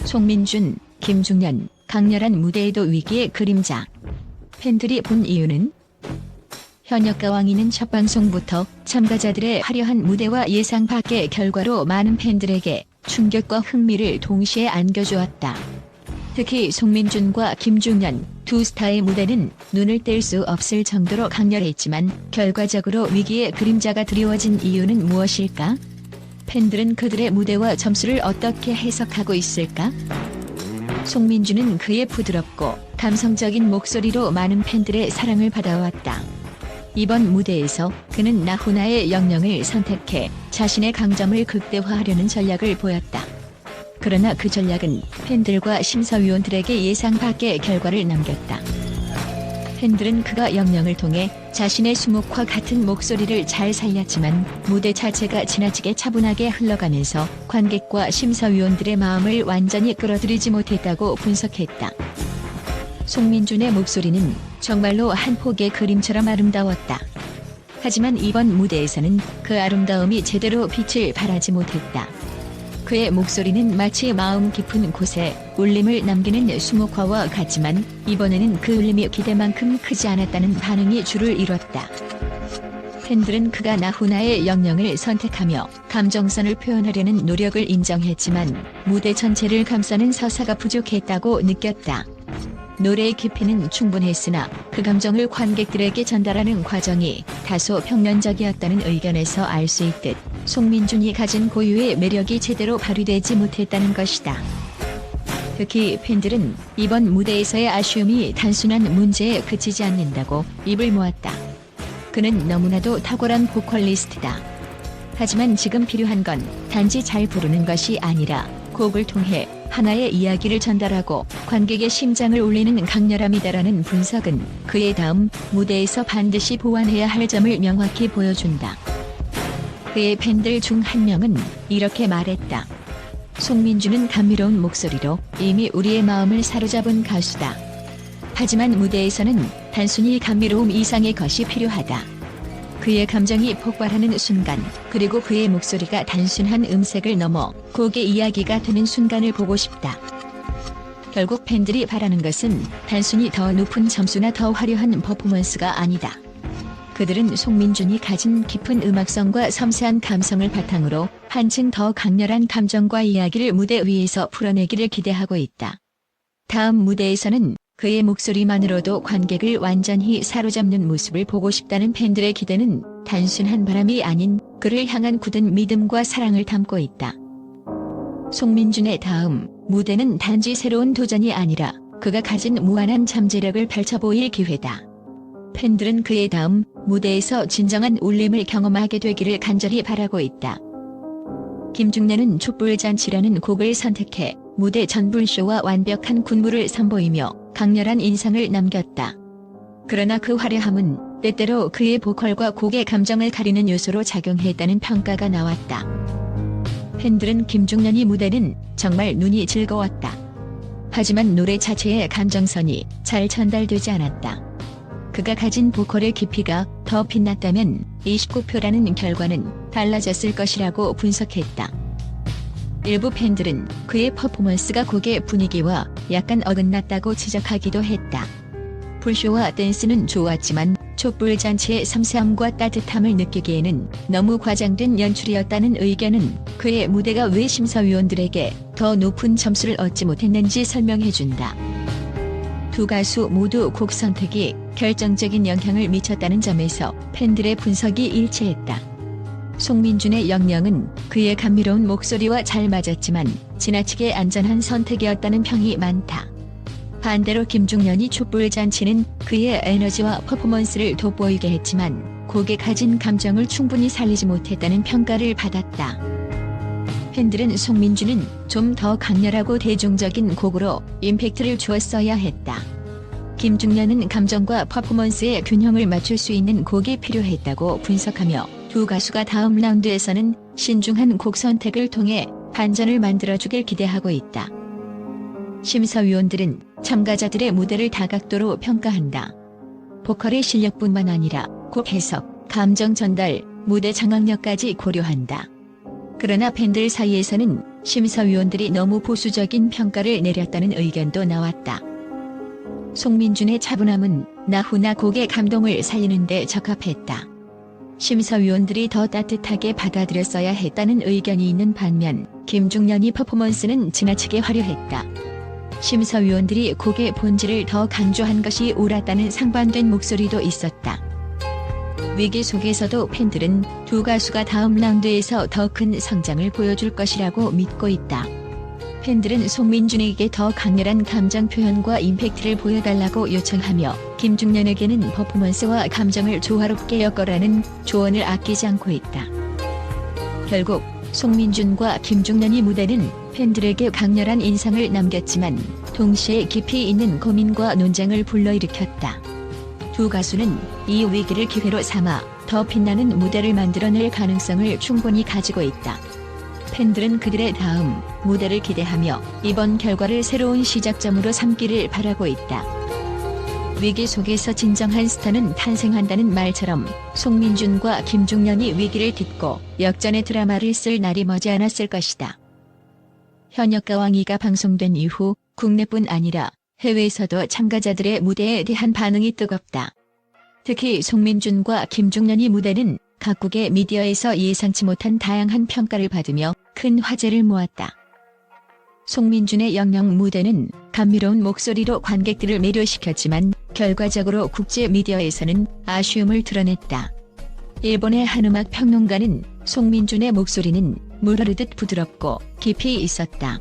송민준, 김중년, 강렬한 무대에도 위기의 그림자. 팬들이 본 이유는? 현역 가왕이는 첫 방송부터 참가자들의 화려한 무대와 예상 밖의 결과로 많은 팬들에게 충격과 흥미를 동시에 안겨주었다. 특히 송민준과 김중년 두 스타의 무대는 눈을 뗄 수 없을 정도로 강렬했지만 결과적으로 위기의 그림자가 드리워진 이유는 무엇일까? 팬들은 그들의 무대와 점수를 어떻게 해석하고 있을까? 송민준은 그의 부드럽고 감성적인 목소리로 많은 팬들의 사랑을 받아왔다. 이번 무대에서 그는 나훈아의 영령을 선택해 자신의 강점을 극대화하려는 전략을 보였다. 그러나 그 전략은 팬들과 심사위원들에게 예상 밖의 결과를 남겼다. 팬들은 그가 영령을 통해 자신의 수묵과 같은 목소리를 잘 살렸지만 무대 자체가 지나치게 차분하게 흘러가면서 관객과 심사위원들의 마음을 완전히 끌어들이지 못했다고 분석했다. 송민준의 목소리는 정말로 한 폭의 그림처럼 아름다웠다. 하지만 이번 무대에서는 그 아름다움이 제대로 빛을 발하지 못했다. 그의 목소리는 마치 마음 깊은 곳에 울림을 남기는 수묵화와 같지만 이번에는 그 울림이 기대만큼 크지 않았다는 반응이 주를 이뤘다. 팬들은 그가 나훈아의 영령을 선택하며 감정선을 표현하려는 노력을 인정했지만 무대 전체를 감싸는 서사가 부족했다고 느꼈다. 노래의 깊이는 충분했으나 그 감정을 관객들에게 전달하는 과정이 다소 평면적이었다는 의견에서 알 수 있듯 송민준이 가진 고유의 매력이 제대로 발휘되지 못했다는 것이다. 특히 팬들은 이번 무대에서의 아쉬움이 단순한 문제에 그치지 않는다고 입을 모았다. 그는 너무나도 탁월한 보컬리스트다. 하지만 지금 필요한 건 단지 잘 부르는 것이 아니라 곡을 통해 하나의 이야기를 전달하고 관객의 심장을 울리는 강렬함이다라는 분석은 그의 다음 무대에서 반드시 보완해야 할 점을 명확히 보여준다. 그의 팬들 중 한 명은 이렇게 말했다. 송민준은 감미로운 목소리로 이미 우리의 마음을 사로잡은 가수다. 하지만 무대에서는 단순히 감미로움 이상의 것이 필요하다. 그의 감정이 폭발하는 순간, 그리고 그의 목소리가 단순한 음색을 넘어 곡의 이야기가 되는 순간을 보고 싶다. 결국 팬들이 바라는 것은 단순히 더 높은 점수나 더 화려한 퍼포먼스가 아니다. 그들은 송민준이 가진 깊은 음악성과 섬세한 감성을 바탕으로 한층 더 강렬한 감정과 이야기를 무대 위에서 풀어내기를 기대하고 있다. 다음 무대에서는 그의 목소리만으로도 관객을 완전히 사로잡는 모습을 보고 싶다는 팬들의 기대는 단순한 바람이 아닌 그를 향한 굳은 믿음과 사랑을 담고 있다. 송민준의 다음 무대는 단지 새로운 도전이 아니라 그가 가진 무한한 잠재력을 펼쳐보일 기회다. 팬들은 그의 다음 무대에서 진정한 울림을 경험하게 되기를 간절히 바라고 있다. 김중년은 촛불잔치라는 곡을 선택해 무대 전불쇼와 완벽한 군무를 선보이며 강렬한 인상을 남겼다. 그러나 그 화려함은 때때로 그의 보컬과 곡의 감정을 가리는 요소로 작용했다는 평가가 나왔다. 팬들은 김중년이 무대는 정말 눈이 즐거웠다. 하지만 노래 자체의 감정선이 잘 전달되지 않았다. 그가 가진 보컬의 깊이가 더 빛났다면 29표라는 결과는 달라졌을 것이라고 분석했다. 일부 팬들은 그의 퍼포먼스가 곡의 분위기와 약간 어긋났다고 지적하기도 했다. 불쇼와 댄스는 좋았지만 촛불잔치의 섬세함과 따뜻함을 느끼기에는 너무 과장된 연출이었다는 의견은 그의 무대가 왜 심사위원들에게 더 높은 점수를 얻지 못했는지 설명해준다. 두 가수 모두 곡 선택이 결정적인 영향을 미쳤다는 점에서 팬들의 분석이 일치했다. 송민준의 영령은 그의 감미로운 목소리와 잘 맞았지만 지나치게 안전한 선택이었다는 평이 많다. 반대로 김중년이 촛불잔치는 그의 에너지와 퍼포먼스를 돋보이게 했지만 곡에 가진 감정을 충분히 살리지 못했다는 평가를 받았다. 팬들은 송민준은 좀 더 강렬하고 대중적인 곡으로 임팩트를 주었어야 했다. 김중년은 감정과 퍼포먼스의 균형을 맞출 수 있는 곡이 필요했다고 분석하며 두 가수가 다음 라운드에서는 신중한 곡 선택을 통해 반전을 만들어주길 기대하고 있다. 심사위원들은 참가자들의 무대를 다각도로 평가한다. 보컬의 실력뿐만 아니라 곡 해석, 감정 전달, 무대 장악력까지 고려한다. 그러나 팬들 사이에서는 심사위원들이 너무 보수적인 평가를 내렸다는 의견도 나왔다. 송민준의 차분함은 나훈아 곡의 감동을 살리는 데 적합했다. 심사위원들이 더 따뜻하게 받아들였어야 했다는 의견이 있는 반면 김중년이 퍼포먼스는 지나치게 화려했다. 심사위원들이 곡의 본질을 더 강조한 것이 옳았다는 상반된 목소리도 있었다. 위기 속에서도 팬들은 두 가수가 다음 라운드에서 더 큰 성장을 보여줄 것이라고 믿고 있다. 팬들은 송민준에게 더 강렬한 감정 표현과 임팩트를 보여달라고 요청하며 김중년에게는 퍼포먼스와 감정을 조화롭게 엮어라는 조언을 아끼지 않고 있다. 결국 송민준과 김중년이 무대는 팬들에게 강렬한 인상을 남겼지만 동시에 깊이 있는 고민과 논쟁을 불러일으켰다. 두 가수는 이 위기를 기회로 삼아 더 빛나는 무대를 만들어낼 가능성을 충분히 가지고 있다. 팬들은 그들의 다음 무대를 기대하며 이번 결과를 새로운 시작점으로 삼기를 바라고 있다. 위기 속에서 진정한 스타는 탄생한다는 말처럼 송민준과 김중년이 위기를 딛고 역전의 드라마를 쓸 날이 머지않았을 것이다. 현역가왕이가 방송된 이후 국내뿐 아니라 해외에서도 참가자들의 무대에 대한 반응이 뜨겁다. 특히 송민준과 김중년이 무대는 각국의 미디어에서 예상치 못한 다양한 평가를 받으며 큰 화제를 모았다. 송민준의 영영 무대는 감미로운 목소리로 관객들을 매료시켰지만 결과적으로 국제 미디어에서는 아쉬움을 드러냈다. 일본의 한 음악 평론가는 송민준의 목소리는 물 흐르듯 부드럽고 깊이 있었다.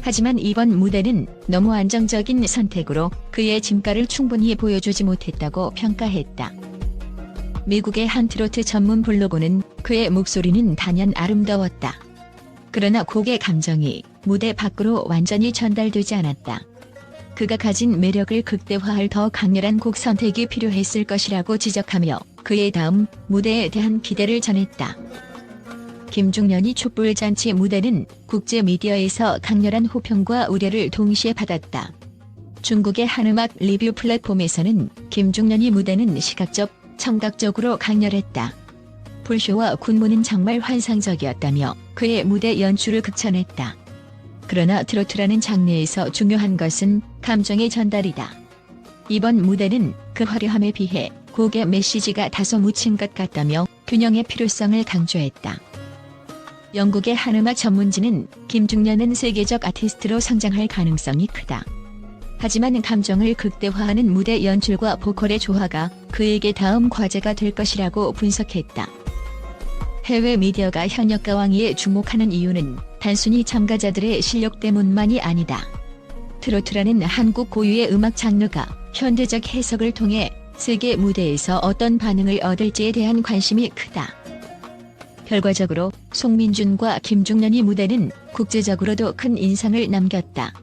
하지만 이번 무대는 너무 안정적인 선택으로 그의 진가를 충분히 보여주지 못했다고 평가했다. 미국의 한 트로트 전문 블로그는 그의 목소리는 단연 아름다웠다. 그러나 곡의 감정이 무대 밖으로 완전히 전달되지 않았다. 그가 가진 매력을 극대화할 더 강렬한 곡 선택이 필요했을 것이라고 지적하며 그의 다음 무대에 대한 기대를 전했다. 김중년이 촛불잔치 무대는 국제 미디어에서 강렬한 호평과 우려를 동시에 받았다. 중국의 한 음악 리뷰 플랫폼에서는 김중년이 무대는 시각적, 청각적으로 강렬했다. 불쇼와 군무는 정말 환상적이었다며 그의 무대 연출을 극찬했다. 그러나 트로트라는 장르에서 중요한 것은 감정의 전달이다. 이번 무대는 그 화려함에 비해 곡의 메시지가 다소 묻힌 것 같다며 균형의 필요성을 강조했다. 영국의 한 음악 전문지는 김중년은 세계적 아티스트로 성장할 가능성이 크다. 하지만 감정을 극대화하는 무대 연출과 보컬의 조화가 그에게 다음 과제가 될 것이라고 분석했다. 해외 미디어가 현역가왕이에 주목하는 이유는 단순히 참가자들의 실력 때문만이 아니다. 트로트라는 한국 고유의 음악 장르가 현대적 해석을 통해 세계 무대에서 어떤 반응을 얻을지에 대한 관심이 크다. 결과적으로 송민준과 김중년이 무대는 국제적으로도 큰 인상을 남겼다.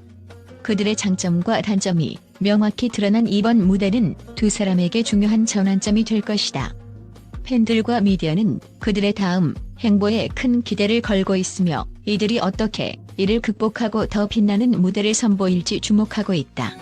그들의 장점과 단점이 명확히 드러난 이번 무대는 두 사람에게 중요한 전환점이 될 것이다. 팬들과 미디어는 그들의 다음 행보에 큰 기대를 걸고 있으며 이들이 어떻게 이를 극복하고 더 빛나는 무대를 선보일지 주목하고 있다.